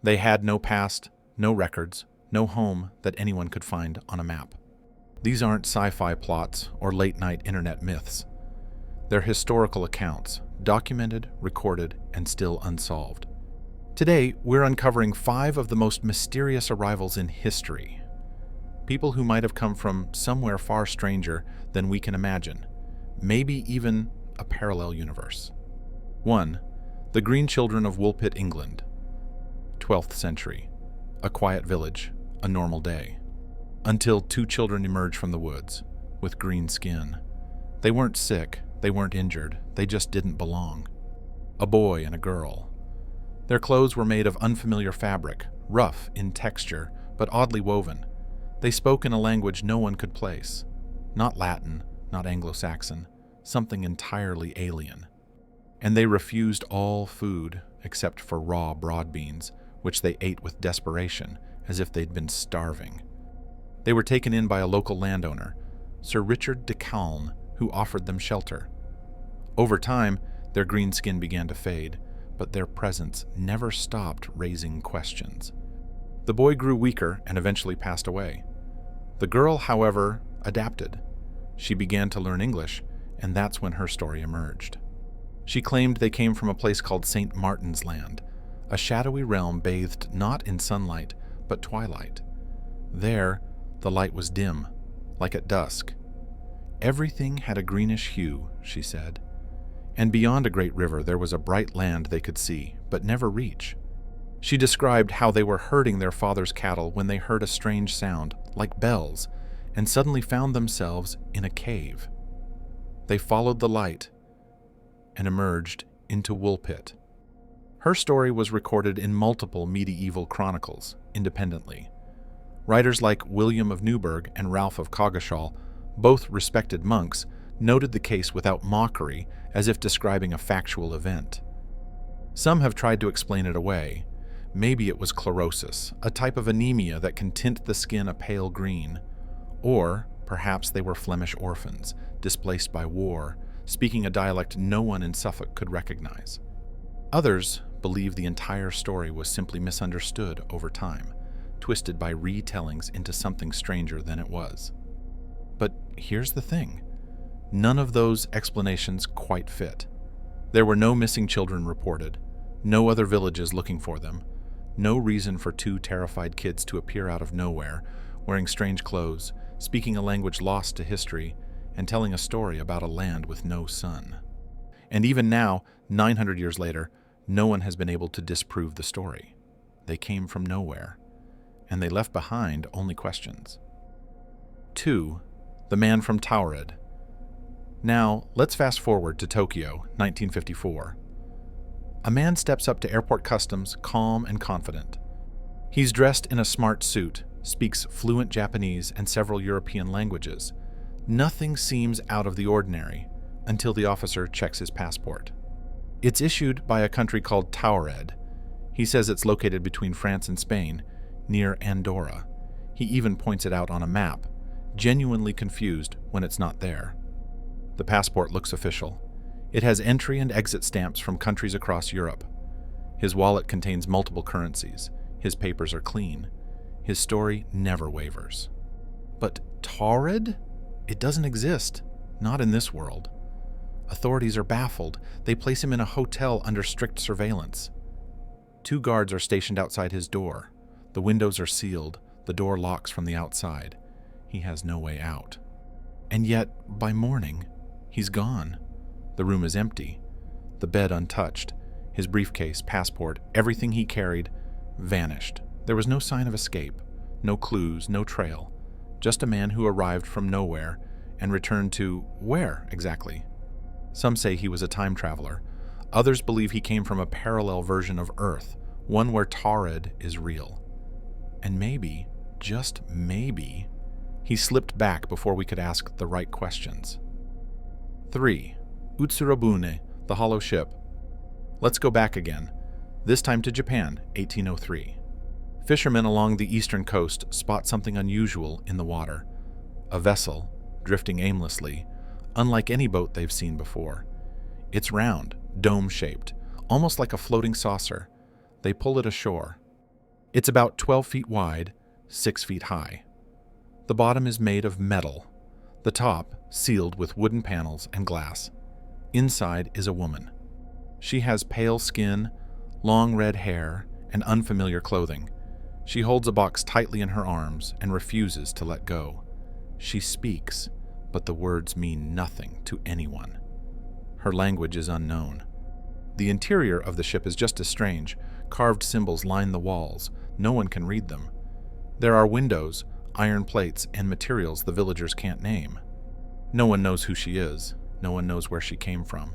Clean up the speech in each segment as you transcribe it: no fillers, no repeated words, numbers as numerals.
They had no past, no records, no home that anyone could find on a map. These aren't sci-fi plots or late-night internet myths. They're historical accounts, documented, recorded, and still unsolved. Today, we're uncovering 5 of the most mysterious arrivals in history. People who might have come from somewhere far stranger than we can imagine, maybe even a parallel universe. 1. The Green Children of Woolpit, England. 12th century. A quiet village, a normal day. Until 2 children emerge from the woods, with green skin. They weren't sick, they weren't injured, they just didn't belong. A boy and a girl. Their clothes were made of unfamiliar fabric, rough in texture, but oddly woven. They spoke in a language no one could place. Not Latin, not Anglo-Saxon, something entirely alien. And they refused all food except for raw broad beans, which they ate with desperation, as if they'd been starving. They were taken in by a local landowner, Sir Richard de Calne, who offered them shelter. Over time, their green skin began to fade, but their presence never stopped raising questions. The boy grew weaker and eventually passed away. The girl, however, adapted. She began to learn English, and that's when her story emerged. She claimed they came from a place called St. Martin's Land, a shadowy realm bathed not in sunlight, but twilight. There, the light was dim, like at dusk. Everything had a greenish hue, she said. And beyond a great river there was a bright land they could see, but never reach. She described how they were herding their father's cattle when they heard a strange sound, like bells, and suddenly found themselves in a cave. They followed the light and emerged into Woolpit. Her story was recorded in multiple medieval chronicles, independently. Writers like William of Newburgh and Ralph of Coggeshall, both respected monks, noted the case without mockery, as if describing a factual event. Some have tried to explain it away. Maybe it was chlorosis, a type of anemia that can tint the skin a pale green. Or perhaps they were Flemish orphans, displaced by war, speaking a dialect no one in Suffolk could recognize. Others believe the entire story was simply misunderstood over time, twisted by retellings into something stranger than it was. But here's the thing. None of those explanations quite fit. There were no missing children reported, no other villages looking for them, no reason for 2 terrified kids to appear out of nowhere, wearing strange clothes, speaking a language lost to history, and telling a story about a land with no sun. And even now, 900 years later, no one has been able to disprove the story. They came from nowhere, and they left behind only questions. 2. The Man from Taured. Now, let's fast forward to Tokyo, 1954. A man steps up to airport customs, calm and confident. He's dressed in a smart suit, speaks fluent Japanese and several European languages. Nothing seems out of the ordinary until the officer checks his passport. It's issued by a country called Taured. He says it's located between France and Spain, near Andorra. He even points it out on a map, genuinely confused when it's not there. The passport looks official. It has entry and exit stamps from countries across Europe. His wallet contains multiple currencies. His papers are clean. His story never wavers. But Taured? It doesn't exist. Not in this world. Authorities are baffled. They place him in a hotel under strict surveillance. 2 guards are stationed outside his door. The windows are sealed. The door locks from the outside. He has no way out. And yet, by morning, he's gone. The room is empty. The bed untouched. His briefcase, passport, everything he carried, vanished. There was no sign of escape. No clues, no trail. Just a man who arrived from nowhere and returned to where, exactly? Some say he was a time traveler. Others believe he came from a parallel version of Earth, one where Taured is real. And maybe, just maybe, he slipped back before we could ask the right questions. 3. Utsurobune, the Hollow Ship. Let's go back again, this time to Japan, 1803. Fishermen along the eastern coast spot something unusual in the water. A vessel, drifting aimlessly, unlike any boat they've seen before. It's round, dome-shaped, almost like a floating saucer. They pull it ashore. It's about 12 feet wide, 6 feet high. The bottom is made of metal, the top sealed with wooden panels and glass. Inside is a woman. She has pale skin, long red hair, and unfamiliar clothing. She holds a box tightly in her arms and refuses to let go. She speaks, but the words mean nothing to anyone. Her language is unknown. The interior of the ship is just as strange. Carved symbols line the walls. No one can read them. There are windows, iron plates, and materials the villagers can't name. No one knows who she is. No one knows where she came from.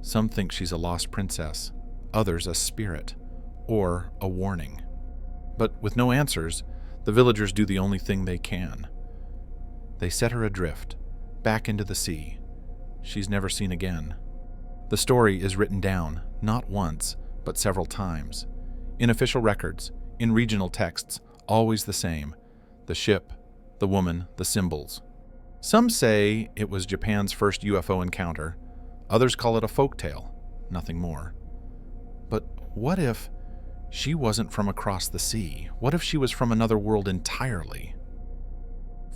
Some think she's a lost princess, others a spirit, or a warning. But with no answers, the villagers do the only thing they can. They set her adrift, back into the sea. She's never seen again. The story is written down, not once, but several times. In official records, in regional texts, always the same. The ship, the woman, the symbols. Some say it was Japan's first UFO encounter. Others call it a folktale, nothing more. But what if she wasn't from across the sea? What if she was from another world entirely?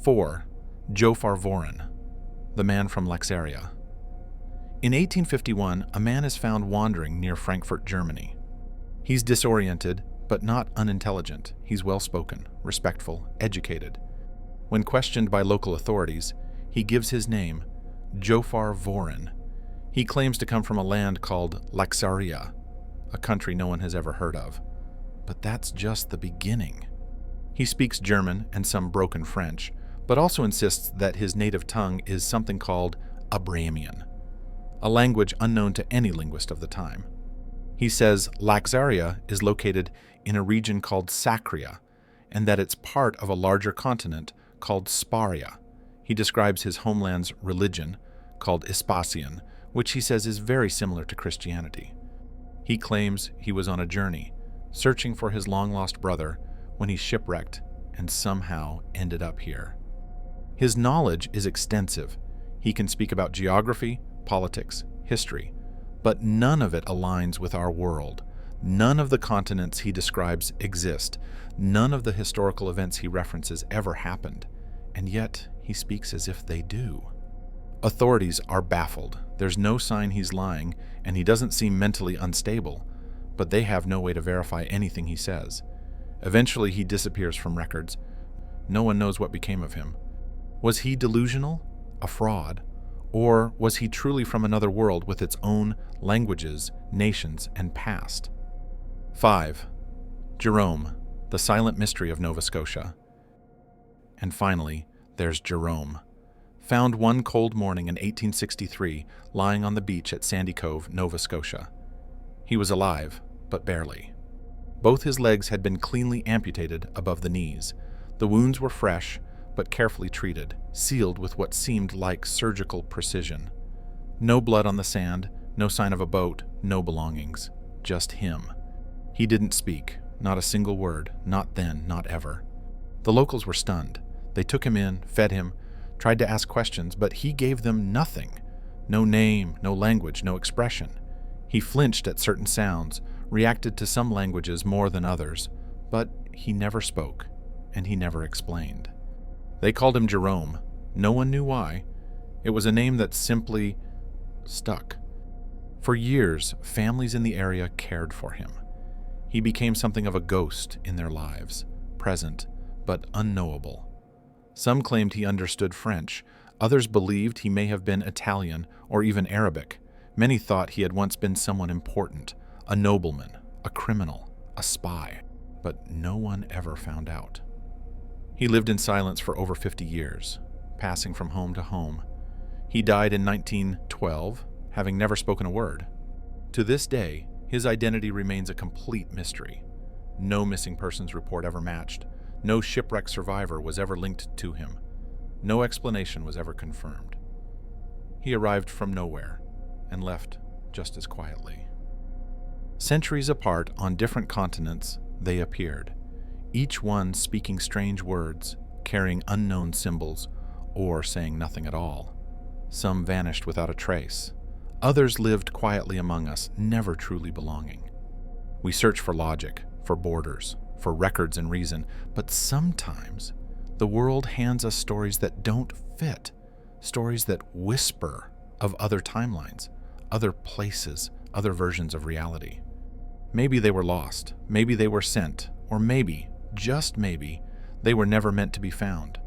4. Jofar Voren, the man from Laxaria. In 1851, a man is found wandering near Frankfurt, Germany. He's disoriented, but not unintelligent. He's well-spoken, respectful, educated. When questioned by local authorities, he gives his name, Jofar Voren. He claims to come from a land called Laxaria, a country no one has ever heard of. But that's just the beginning. He speaks German and some broken French, but also insists that his native tongue is something called Abrahamian, a language unknown to any linguist of the time. He says Laxaria is located in a region called Sacria, and that it's part of a larger continent called Sparia. He describes his homeland's religion, called Ispasian, which he says is very similar to Christianity. He claims he was on a journey, searching for his long-lost brother, when he shipwrecked and somehow ended up here. His knowledge is extensive. He can speak about geography, politics, history, but none of it aligns with our world. None of the continents he describes exist. None of the historical events he references ever happened, and yet he speaks as if they do. Authorities are baffled. There's no sign he's lying, and he doesn't seem mentally unstable, but they have no way to verify anything he says. Eventually, he disappears from records. No one knows what became of him. Was he delusional? A fraud? Or was he truly from another world with its own languages, nations, and past? 5. Jerome, the silent mystery of Nova Scotia. And finally, there's Jerome, found one cold morning in 1863, lying on the beach at Sandy Cove, Nova Scotia. He was alive, but barely. Both his legs had been cleanly amputated above the knees. The wounds were fresh, but carefully treated, sealed with what seemed like surgical precision. No blood on the sand, no sign of a boat, no belongings. Just him. He didn't speak, not a single word, not then, not ever. The locals were stunned. They took him in, fed him, tried to ask questions, but he gave them nothing. No name, no language, no expression. He flinched at certain sounds, reacted to some languages more than others, but he never spoke, and he never explained. They called him Jerome. No one knew why. It was a name that simply stuck. For years, families in the area cared for him. He became something of a ghost in their lives, present, but unknowable. Some claimed he understood French. Others believed he may have been Italian or even Arabic. Many thought he had once been someone important, a nobleman, a criminal, a spy. But no one ever found out. He lived in silence for over 50 years, passing from home to home. He died in 1912, having never spoken a word. To this day, his identity remains a complete mystery. No missing persons report ever matched. No shipwreck survivor was ever linked to him. No explanation was ever confirmed. He arrived from nowhere and left just as quietly. Centuries apart on different continents, they appeared, each one speaking strange words, carrying unknown symbols, or saying nothing at all. Some vanished without a trace. Others lived quietly among us, never truly belonging. We search for logic, for borders, for records and reason, but sometimes the world hands us stories that don't fit, stories that whisper of other timelines, other places, other versions of reality. Maybe they were lost, maybe they were sent, or maybe, just maybe, they were never meant to be found.